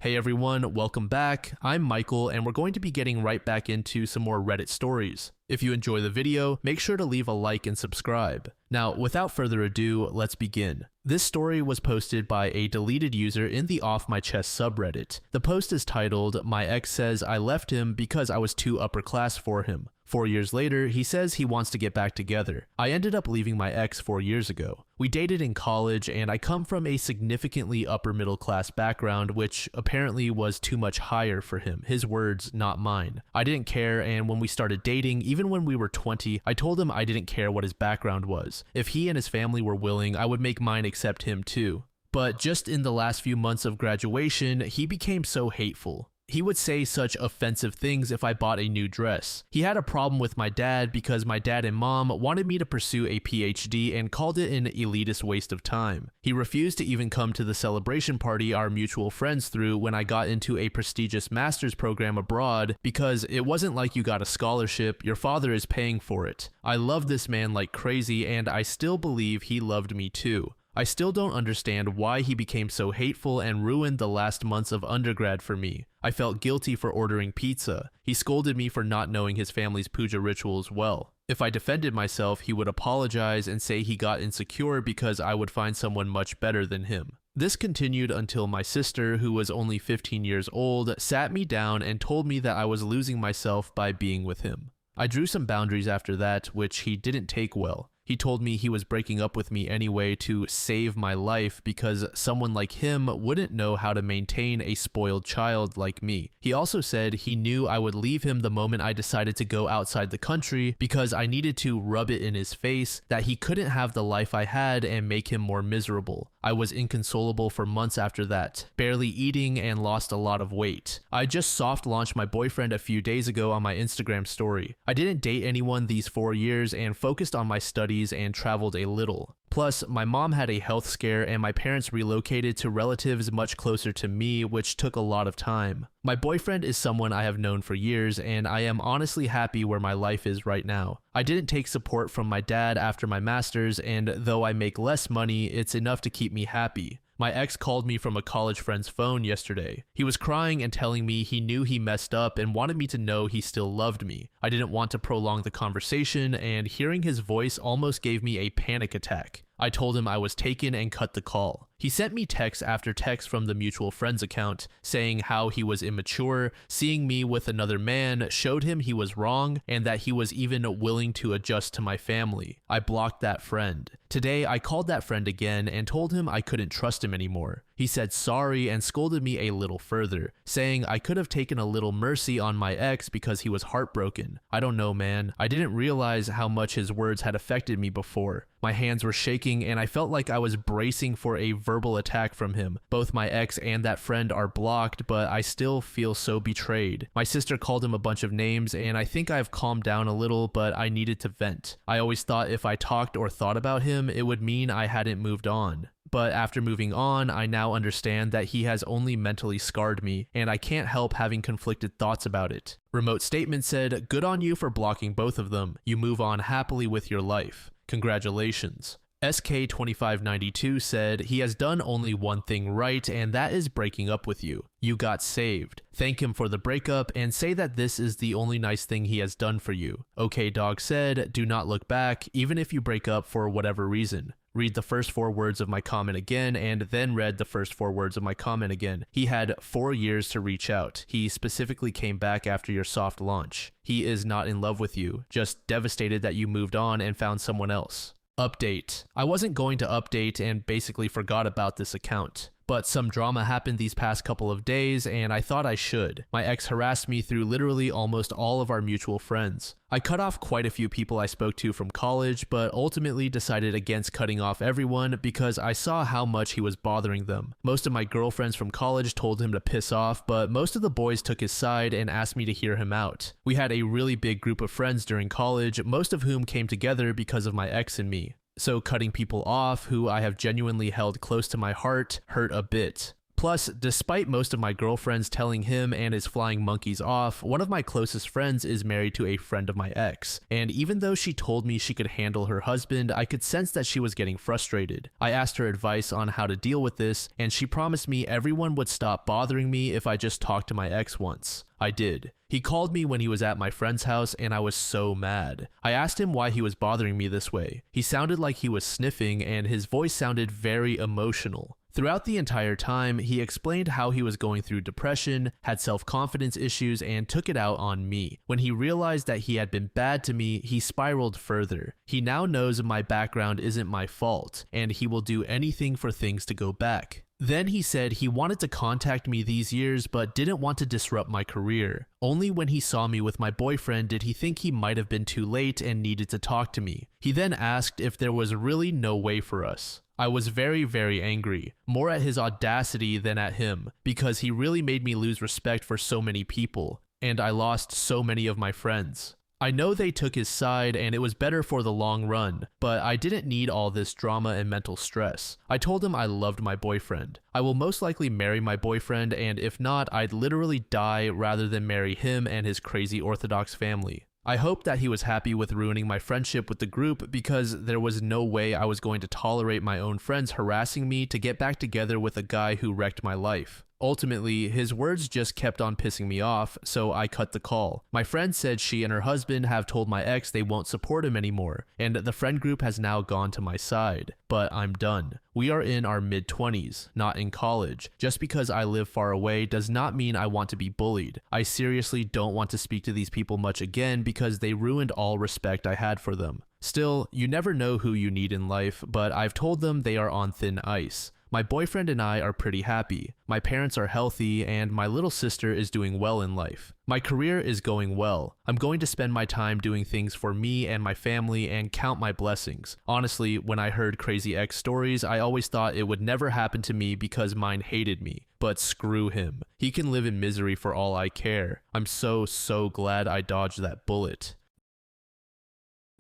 Hey everyone, welcome back. I'm Michael, and we're going to be getting right back into some more Reddit stories. If you enjoy the video, make sure to leave a like and subscribe. Now, without further ado, let's begin. This story was posted by a deleted user in the Off My Chest subreddit. The post is titled, "My ex says I left him because I was too upper class for him. 4 years later, he says he wants to get back together. I ended up leaving my ex 4 years ago. We dated in college, and I come from a significantly upper middle class background, which apparently was too much higher for him. His words, not mine. I didn't care, and when we started dating, even when we were 20, I told him I didn't care what his background was. If he and his family were willing, I would make mine accept him too. But just in the last few months of graduation, he became so hateful. He would say such offensive things if I bought a new dress. He had a problem with my dad because my dad and mom wanted me to pursue a PhD and called it an elitist waste of time. He refused to even come to the celebration party our mutual friends threw when I got into a prestigious master's program abroad because it wasn't like you got a scholarship, your father is paying for it. I loved this man like crazy, and I still believe he loved me too. I still don't understand why he became so hateful and ruined the last months of undergrad for me. I felt guilty for ordering pizza. He scolded me for not knowing his family's puja rituals well. If I defended myself, he would apologize and say he got insecure because I would find someone much better than him. This continued until my sister, who was only 15 years old, sat me down and told me that I was losing myself by being with him. I drew some boundaries after that, which he didn't take well. He told me he was breaking up with me anyway to save my life because someone like him wouldn't know how to maintain a spoiled child like me. He also said he knew I would leave him the moment I decided to go outside the country because I needed to rub it in his face that he couldn't have the life I had and make him more miserable. I was inconsolable for months after that, barely eating and lost a lot of weight. I just soft launched my boyfriend a few days ago on my Instagram story. I didn't date anyone these 4 years and focused on my studies and traveled a little. Plus, my mom had a health scare and my parents relocated to relatives much closer to me, which took a lot of time. My boyfriend is someone I have known for years, and I am honestly happy where my life is right now. I didn't take support from my dad after my master's, and though I make less money, it's enough to keep me happy. My ex called me from a college friend's phone yesterday. He was crying and telling me he knew he messed up and wanted me to know he still loved me. I didn't want to prolong the conversation, and hearing his voice almost gave me a panic attack. I told him I was taken and cut the call. He sent me text after text from the mutual friends account, saying how he was immature, seeing me with another man showed him he was wrong, and that he was even willing to adjust to my family. I blocked that friend. Today, I called that friend again and told him I couldn't trust him anymore. He said sorry and scolded me a little further, saying I could have taken a little mercy on my ex because he was heartbroken. I don't know, man. I didn't realize how much his words had affected me before. My hands were shaking and I felt like I was bracing for a verbal attack from him. Both my ex and that friend are blocked, but I still feel so betrayed. My sister called him a bunch of names and I think I've calmed down a little, but I needed to vent. I always thought if I talked or thought about him, it would mean I hadn't moved on. But after moving on, I now understand that he has only mentally scarred me, and I can't help having conflicted thoughts about it. Remote Statement said, "Good on you for blocking both of them. You move on happily with your life. Congratulations." SK2592 said, "He has done only one thing right, and that is breaking up with you. You got saved. Thank him for the breakup and say that this is the only nice thing he has done for you." OK Dog said, "Do not look back, even if you break up for whatever reason." Read the first 4 words of my comment again, and then read the first 4 words of my comment again. He had 4 years to reach out. He specifically came back after your soft launch. He is not in love with you, just devastated that you moved on and found someone else. Update. I wasn't going to update and basically forgot about this account. But some drama happened these past couple of days and I thought I should. My ex harassed me through literally almost all of our mutual friends. I cut off quite a few people I spoke to from college, but ultimately decided against cutting off everyone because I saw how much he was bothering them. Most of my girlfriends from college told him to piss off, but most of the boys took his side and asked me to hear him out. We had a really big group of friends during college, most of whom came together because of my ex and me. So cutting people off who I have genuinely held close to my heart hurt a bit. Plus, despite most of my girlfriends telling him and his flying monkeys off, one of my closest friends is married to a friend of my ex, and even though she told me she could handle her husband, I could sense that she was getting frustrated. I asked her advice on how to deal with this, and she promised me everyone would stop bothering me if I just talked to my ex once. I did. He called me when he was at my friend's house and I was so mad. I asked him why he was bothering me this way. He sounded like he was sniffing and his voice sounded very emotional. Throughout the entire time, he explained how he was going through depression, had self-confidence issues, and took it out on me. When he realized that he had been bad to me, he spiraled further. He now knows my background isn't my fault, and he will do anything for things to go back. Then he said he wanted to contact me these years but didn't want to disrupt my career. Only when he saw me with my boyfriend did he think he might have been too late and needed to talk to me. He then asked if there was really no way for us. I was very, very angry, more at his audacity than at him, because he really made me lose respect for so many people, and I lost so many of my friends. I know they took his side and it was better for the long run, but I didn't need all this drama and mental stress. I told him I loved my boyfriend. I will most likely marry my boyfriend, and if not, I'd literally die rather than marry him and his crazy Orthodox family. I hoped that he was happy with ruining my friendship with the group because there was no way I was going to tolerate my own friends harassing me to get back together with a guy who wrecked my life. Ultimately, his words just kept on pissing me off, so I cut the call. My friend said she and her husband have told my ex they won't support him anymore, and the friend group has now gone to my side. But I'm done. We are in our mid-20s, not in college. Just because I live far away does not mean I want to be bullied. I seriously don't want to speak to these people much again because they ruined all respect I had for them. Still, you never know who you need in life, but I've told them they are on thin ice. My boyfriend and I are pretty happy. My parents are healthy, and my little sister is doing well in life. My career is going well. I'm going to spend my time doing things for me and my family and count my blessings. Honestly, when I heard Crazy Ex stories, I always thought it would never happen to me because mine hated me. But screw him. He can live in misery for all I care. I'm so glad I dodged that bullet.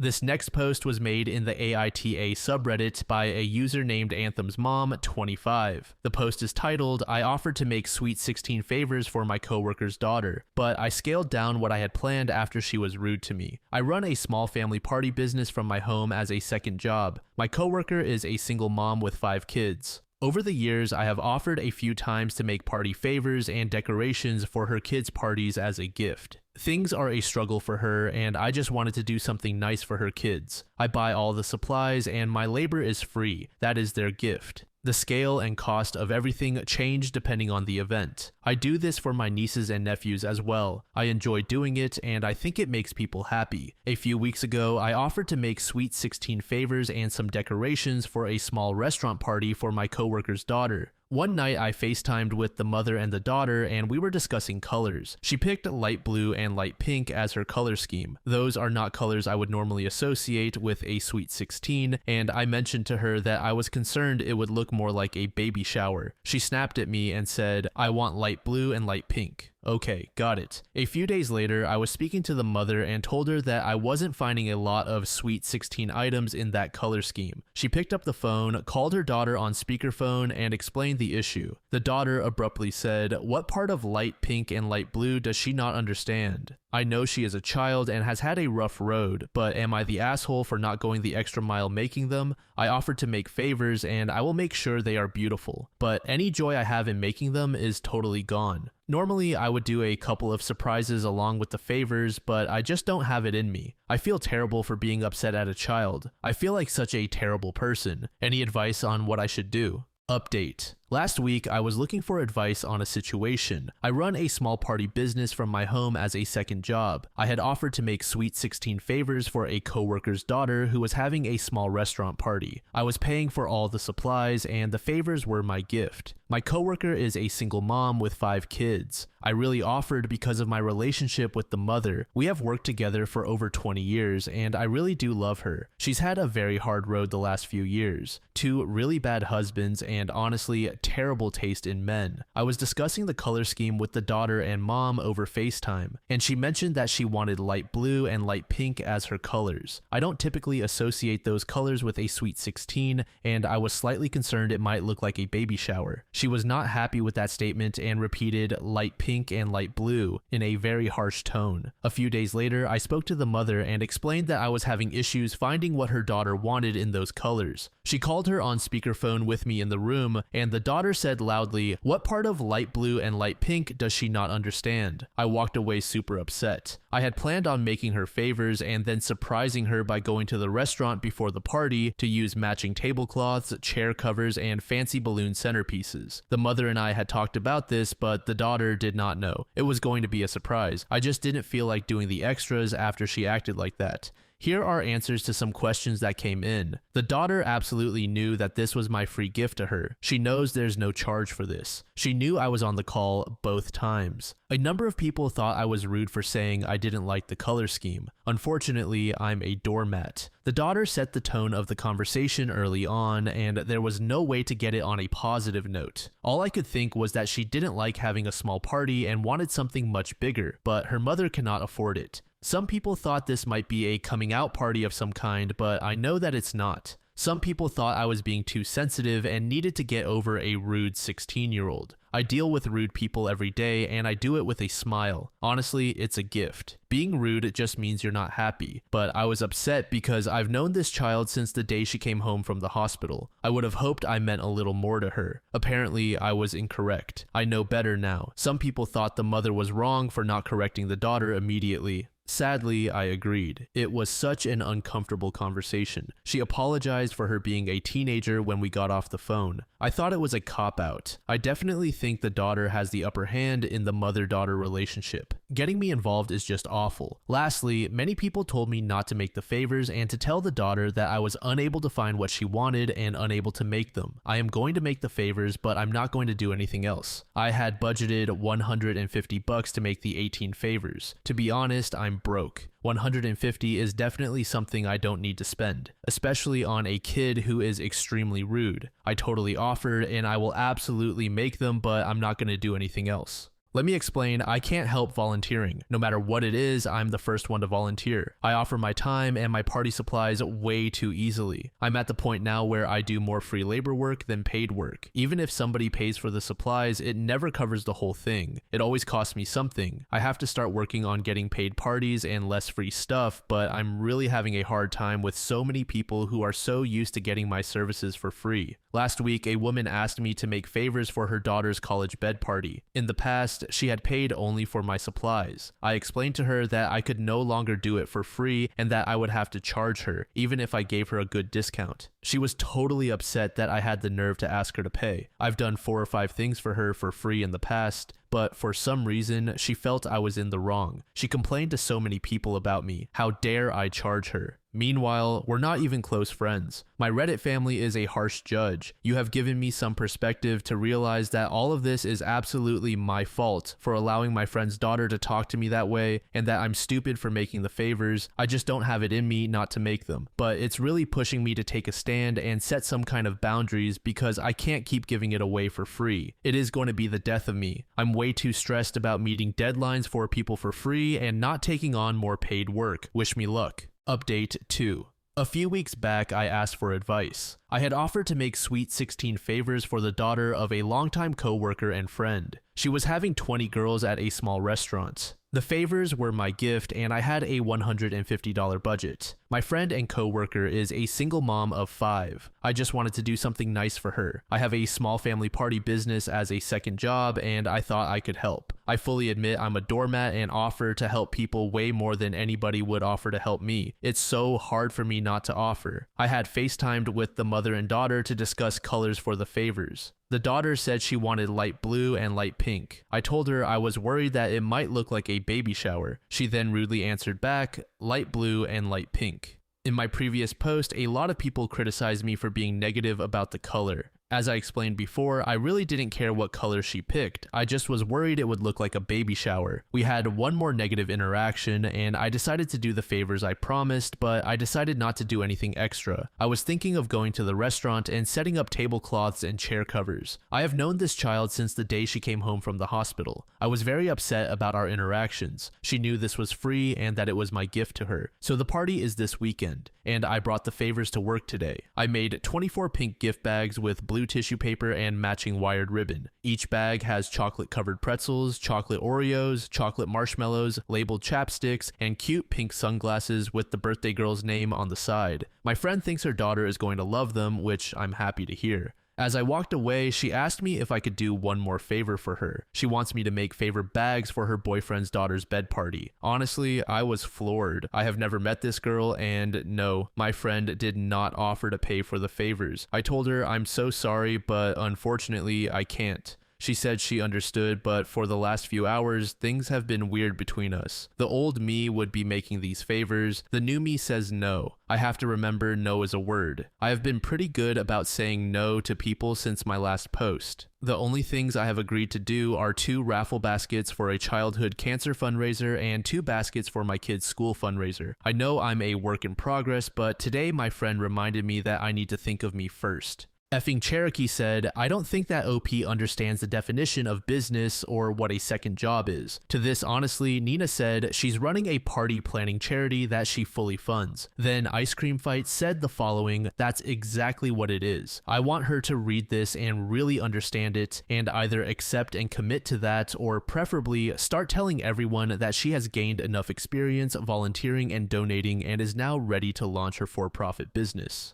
This next post was made in the AITA subreddit by a user named Anthem's Mom 25. The post is titled, "I offered to make sweet 16 favors for my coworker's daughter, but I scaled down what I had planned after she was rude to me. I run a small family party business from my home as a second job. My coworker is a single mom with 5 kids. Over the years, I have offered a few times to make party favors and decorations for her kids' parties as a gift. Things are a struggle for her, and I just wanted to do something nice for her kids. I buy all the supplies, and my labor is free. That is their gift. The scale and cost of everything change depending on the event. I do this for my nieces and nephews as well. I enjoy doing it, and I think it makes people happy. A few weeks ago, I offered to make sweet 16 favors and some decorations for a small restaurant party for my coworker's daughter. One night I FaceTimed with the mother and the daughter and we were discussing colors. She picked light blue and light pink as her color scheme. Those are not colors I would normally associate with a sweet 16, and I mentioned to her that I was concerned it would look more like a baby shower. She snapped at me and said, "I want light blue and light pink." Okay, got it. A few days later, I was speaking to the mother and told her that I wasn't finding a lot of sweet 16 items in that color scheme. She picked up the phone, called her daughter on speakerphone, and explained the issue. The daughter abruptly said, "What part of light pink and light blue does she not understand? I know she is a child and has had a rough road, but am I the asshole for not going the extra mile making them? I offered to make favors and I will make sure they are beautiful, but any joy I have in making them is totally gone. Normally, I would do a couple of surprises along with the favors, but I just don't have it in me. I feel terrible for being upset at a child. I feel like such a terrible person. Any advice on what I should do?" Update. Last week, I was looking for advice on a situation. I run a small party business from my home as a second job. I had offered to make sweet 16 favors for a coworker's daughter who was having a small restaurant party. I was paying for all the supplies and the favors were my gift. My coworker is a single mom with 5 kids. I really offered because of my relationship with the mother. We have worked together for over 20 years and I really do love her. She's had a very hard road the last few years. 2 really bad husbands and honestly, terrible taste in men. I was discussing the color scheme with the daughter and mom over FaceTime, and she mentioned that she wanted light blue and light pink as her colors. I don't typically associate those colors with a Sweet 16, and I was slightly concerned it might look like a baby shower. She was not happy with that statement and repeated light pink and light blue in a very harsh tone. A few days later, I spoke to the mother and explained that I was having issues finding what her daughter wanted in those colors. She called her on speakerphone with me in the room, and the daughter said loudly, "What part of light blue and light pink does she not understand?" I walked away super upset. I had planned on making her favors and then surprising her by going to the restaurant before the party to use matching tablecloths, chair covers, and fancy balloon centerpieces. The mother and I had talked about this, but the daughter did not know. It was going to be a surprise. I just didn't feel like doing the extras after she acted like that. Here are answers to some questions that came in. The daughter absolutely knew that this was my free gift to her. She knows there's no charge for this. She knew I was on the call both times. A number of people thought I was rude for saying I didn't like the color scheme. Unfortunately, I'm a doormat. The daughter set the tone of the conversation early on, and there was no way to get it on a positive note. All I could think was that she didn't like having a small party and wanted something much bigger, but her mother cannot afford it. Some people thought this might be a coming out party of some kind, but I know that it's not. Some people thought I was being too sensitive and needed to get over a rude 16-year-old. I deal with rude people every day, and I do it with a smile. Honestly, it's a gift. Being rude just means you're not happy, but I was upset because I've known this child since the day she came home from the hospital. I would have hoped I meant a little more to her. Apparently, I was incorrect. I know better now. Some people thought the mother was wrong for not correcting the daughter immediately. Sadly, I agreed. It was such an uncomfortable conversation. She apologized for her being a teenager when we got off the phone. I thought it was a cop-out. I definitely think the daughter has the upper hand in the mother-daughter relationship. Getting me involved is just awful. Lastly, many people told me not to make the favors and to tell the daughter that I was unable to find what she wanted and unable to make them. I am going to make the favors, but I'm not going to do anything else. I had budgeted $150 to make the 18 favors. To be honest, I'm broke. $150 is definitely something I don't need to spend, especially on a kid who is extremely rude. I totally offered, and I will absolutely make them, but I'm not going to do anything else. Let me explain, I can't help volunteering. No matter what it is, I'm the first one to volunteer. I offer my time and my party supplies way too easily. I'm at the point now where I do more free labor work than paid work. Even if somebody pays for the supplies, it never covers the whole thing. It always costs me something. I have to start working on getting paid parties and less free stuff, but I'm really having a hard time with so many people who are so used to getting my services for free. Last week, a woman asked me to make favors for her daughter's college bed party. In the past, she had paid only for my supplies. I explained to her that I could no longer do it for free and that I would have to charge her, even if I gave her a good discount. She was totally upset that I had the nerve to ask her to pay. I've done 4 or 5 things for her for free in the past, but for some reason, she felt I was in the wrong. She complained to so many people about me. How dare I charge her? Meanwhile, we're not even close friends. My Reddit family is a harsh judge. You have given me some perspective to realize that all of this is absolutely my fault for allowing my friend's daughter to talk to me that way, and that I'm stupid for making the favors. I just don't have it in me not to make them. But it's really pushing me to take a stand and set some kind of boundaries because I can't keep giving it away for free. It is going to be the death of me. I'm way too stressed about meeting deadlines for people for free and not taking on more paid work. Wish me luck. Update 2. A few weeks back, I asked for advice. I had offered to make Sweet 16 favors for the daughter of a longtime co-worker and friend. She was having 20 girls at a small restaurant. The favors were my gift, and I had a $150 budget. My friend and co-worker is a single mom of 5. I just wanted to do something nice for her. I have a small family party business as a second job, and I thought I could help. I fully admit I'm a doormat and offer to help people way more than anybody would offer to help me. It's so hard for me not to offer. I had FaceTimed with the mother and daughter to discuss colors for the favors. The daughter said she wanted light blue and light pink. I told her I was worried that it might look like a baby shower. She then rudely answered back, light blue and light pink. In my previous post, a lot of people criticized me for being negative about the color. As I explained before, I really didn't care what color she picked. I just was worried it would look like a baby shower. We had one more negative interaction, and I decided to do the favors I promised, but I decided not to do anything extra. I was thinking of going to the restaurant and setting up tablecloths and chair covers. I have known this child since the day she came home from the hospital. I was very upset about our interactions. She knew this was free and that it was my gift to her. So the party is this weekend, and I brought the favors to work today. I made 24 pink gift bags with blue tissue paper and matching wired ribbon. Each bag has chocolate covered pretzels, chocolate Oreos, chocolate marshmallows, labeled chapsticks, and cute pink sunglasses with the birthday girl's name on the side. My friend thinks her daughter is going to love them, which I'm happy to hear. As I walked away, she asked me if I could do one more favor for her. She wants me to make favor bags for her boyfriend's daughter's bed party. Honestly, I was floored. I have never met this girl, and no, my friend did not offer to pay for the favors. I told her I'm so sorry, but unfortunately I can't. She said she understood, but for the last few hours, things have been weird between us. The old me would be making these favors. The new me says no. I have to remember no is a word. I have been pretty good about saying no to people since my last post. The only things I have agreed to do are 2 raffle baskets for a childhood cancer fundraiser and 2 baskets for my kid's school fundraiser. I know I'm a work in progress, but today my friend reminded me that I need to think of me first. Effing Cherokee said, I don't think that OP understands the definition of business or what a second job is. To this, honestly, Nina said she's running a party planning charity that she fully funds. Then Ice Cream Fight said the following, that's exactly what it is. I want her to read this and really understand it and either accept and commit to that or preferably start telling everyone that she has gained enough experience volunteering and donating and is now ready to launch her for-profit business.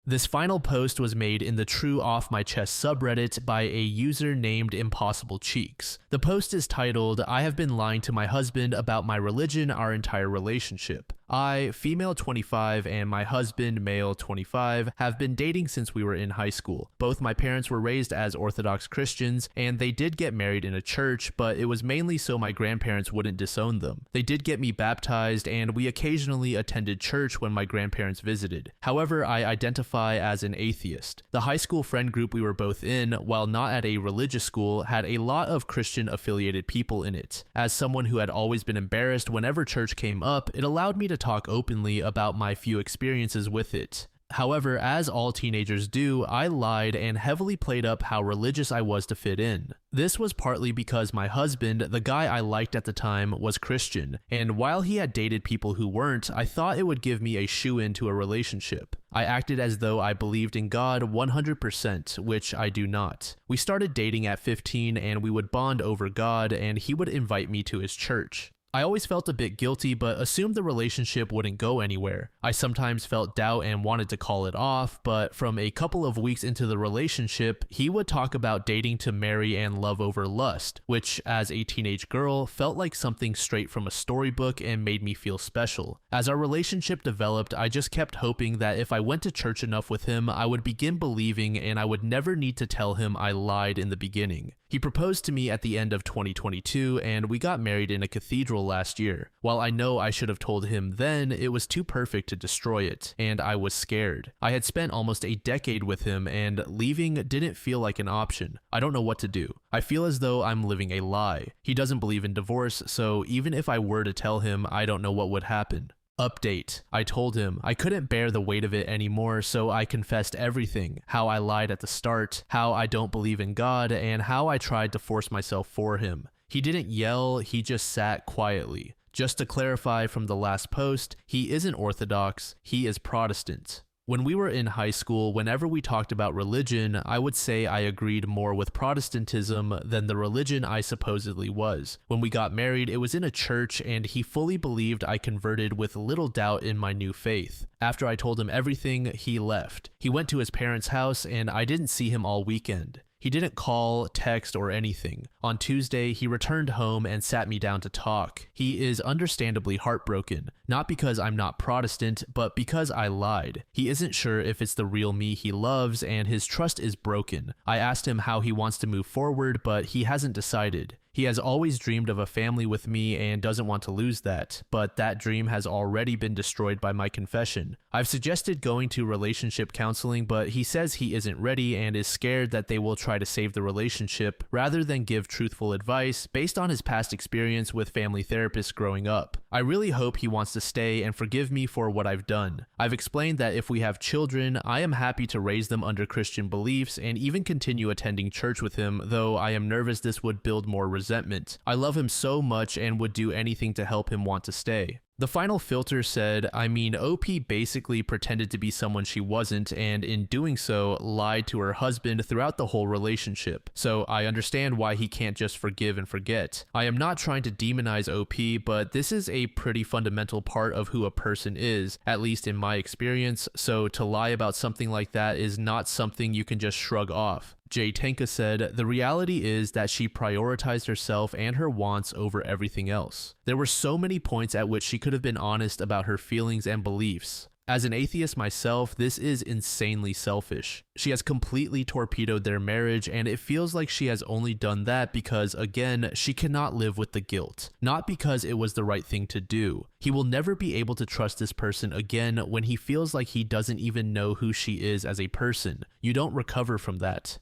This final post was made in the True Off My Chest subreddit by a user named Impossible Cheeks. The post is titled, I have been lying to my husband about my religion our entire relationship. I, female 25, and my husband, male 25, have been dating since we were in high school. Both my parents were raised as Orthodox Christians, and they did get married in a church, but it was mainly so my grandparents wouldn't disown them. They did get me baptized, and we occasionally attended church when my grandparents visited. However, I identify as an atheist. The high school friend group we were both in, while not at a religious school, had a lot of Christian-affiliated people in it. As someone who had always been embarrassed whenever church came up, it allowed me to talk openly about my few experiences with it. However, as all teenagers do, I lied and heavily played up how religious I was to fit in. This was partly because my husband, the guy I liked at the time, was Christian, and while he had dated people who weren't, I thought it would give me a shoe-in to a relationship. I acted as though I believed in God 100%, which I do not. We started dating at 15 and we would bond over God, and he would invite me to his church. I always felt a bit guilty, but assumed the relationship wouldn't go anywhere. I sometimes felt doubt and wanted to call it off, but from a couple of weeks into the relationship, he would talk about dating to marry and love over lust, which, as a teenage girl, felt like something straight from a storybook and made me feel special. As our relationship developed, I just kept hoping that if I went to church enough with him, I would begin believing and I would never need to tell him I lied in the beginning. He proposed to me at the end of 2022, and we got married in a cathedral last year. While I know I should have told him then, it was too perfect to destroy it, and I was scared. I had spent almost a decade with him, and leaving didn't feel like an option. I don't know what to do. I feel as though I'm living a lie. He doesn't believe in divorce, so even if I were to tell him, I don't know what would happen. Update. I told him I couldn't bear the weight of it anymore, so I confessed everything. How I lied at the start, how I don't believe in God, and how I tried to force myself for him. He didn't yell, he just sat quietly. Just to clarify from the last post, he isn't Orthodox, he is Protestant. When we were in high school, whenever we talked about religion, I would say I agreed more with Protestantism than the religion I supposedly was. When we got married, it was in a church, and he fully believed I converted with little doubt in my new faith. After I told him everything, he left. He went to his parents' house, and I didn't see him all weekend. He didn't call, text, or anything. On Tuesday, he returned home and sat me down to talk. He is understandably heartbroken, not because I'm not Protestant, but because I lied. He isn't sure if it's the real me he loves, and his trust is broken. I asked him how he wants to move forward, but he hasn't decided. He has always dreamed of a family with me and doesn't want to lose that, but that dream has already been destroyed by my confession. I've suggested going to relationship counseling, but he says he isn't ready and is scared that they will try to save the relationship rather than give truthful advice based on his past experience with family therapists growing up. I really hope he wants to stay and forgive me for what I've done. I've explained that if we have children, I am happy to raise them under Christian beliefs and even continue attending church with him, though I am nervous this would build more resentment. I love him so much and would do anything to help him want to stay. The final filter said, OP basically pretended to be someone she wasn't, and in doing so, lied to her husband throughout the whole relationship. So I understand why he can't just forgive and forget. I am not trying to demonize OP, but this is a pretty fundamental part of who a person is, at least in my experience, so to lie about something like that is not something you can just shrug off. Jay Tanka said, the reality is that she prioritized herself and her wants over everything else. There were so many points at which she could have been honest about her feelings and beliefs. As an atheist myself, this is insanely selfish. She has completely torpedoed their marriage, and it feels like she has only done that because, again, she cannot live with the guilt. Not because it was the right thing to do. He will never be able to trust this person again when he feels like he doesn't even know who she is as a person. You don't recover from that.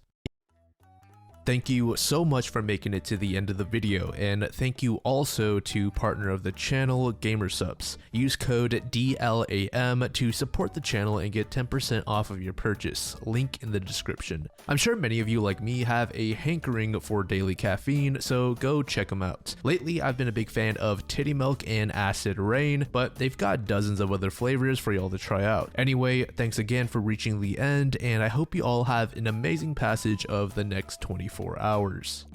Thank you so much for making it to the end of the video, and thank you also to partner of the channel, GamerSupps. Use code DLAM to support the channel and get 10% off of your purchase, link in the description. I'm sure many of you like me have a hankering for daily caffeine, so go check them out. Lately, I've been a big fan of Titty Milk and Acid Rain, but they've got dozens of other flavors for y'all to try out. Anyway, thanks again for reaching the end, and I hope you all have an amazing passage of the next 24 hours.